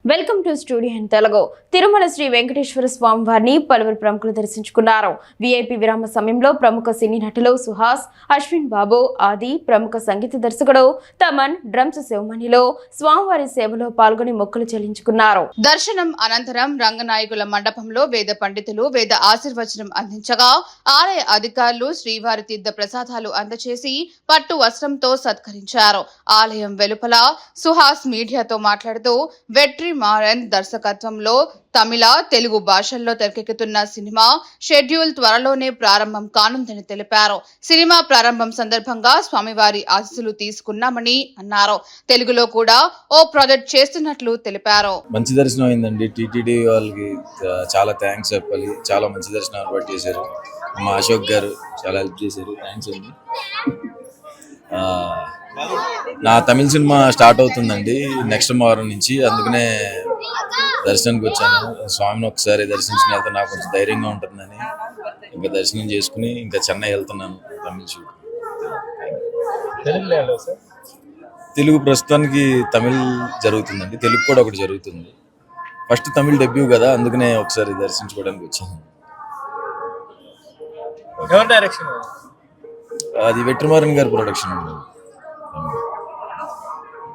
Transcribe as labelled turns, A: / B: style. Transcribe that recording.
A: Welcome to studio in Telugu. Tirumala Sri Venkateswara Swamy వారిని పలువురు ప్రముఖులు దర్శించుకున్నారు. వీఐపీ విరామ సమయంలో ప్రముఖ సినీ నటులు సుహాస్, అశ్విన్ బాబు, ఆది, ప్రముఖ సంగీత దర్శకుడు తమన్, డ్రమ్స్ శివమణిలో స్వామివారి సేవలో పాల్గొని మొక్కులు చెల్లించుకున్నారు. దర్శనం అనంతరం రంగనాయకుల మండపంలో వేద పండితులు వేద ఆశీర్వచనం అందించగా ఆలయ అధికారులు శ్రీవారి తీర్థ ప్రసాదాలు అందజేసి పట్టు వస్త్రంతో సత్కరించారు. ఆలయం వెలుపల సుహాస్ మీడియాతో మాట్లాడుతూ వెట్రి మారన్ దర్శకత్వంలో తమిళ, తెలుగు భాషల్లో తెరకెక్కుతున్న సినిమా షెడ్యూల్ త్వరలోనే ప్రారంభం కానుందని తెలిపారు. సినిమా ప్రారంభం సందర్భంగా స్వామివారి ఆశీస్సులు తీసుకున్నామని అన్నారు. తెలుగులో కూడా ఓ ప్రాజెక్ట్ చేస్తున్నట్లు తెలిపారు.
B: మంచి దర్శనం అయిందండి. టీటీడీ వాళ్ళకి చాలా థ్యాంక్స్ చెప్పాలి. చాలా మంచి దర్శనం ఏర్పాటు చేశారు. మా అశోక్ గారు చాలా హెల్ప్ చేశారు. థ్యాంక్స్ అండి. నా తమిళ సినిమా స్టార్ట్ అవుతుందండి నెక్స్ట్ వారం నుంచి. అందుకనే దర్శనానికి వచ్చాను. స్వామిని ఒకసారి దర్శించుకుని వెళ్తే నాకు కొంచెం ధైర్యంగా ఉంటుందని ఇంకా దర్శనం చేసుకుని ఇంకా చెన్నై వెళ్తున్నాను తమిళ షూట్. తెలుగు ప్రస్తుతానికి తమిళ్ జరుగుతుందండి. తెలుగు కూడా ఒకటి జరుగుతుంది. ఫస్ట్ తమిళ్ డెబ్యూ కదా, అందుకనే ఒకసారి దర్శించుకోవడానికి వచ్చాను. అది వెట్రిమారన్ గారి ప్రొడక్షన్ అండి.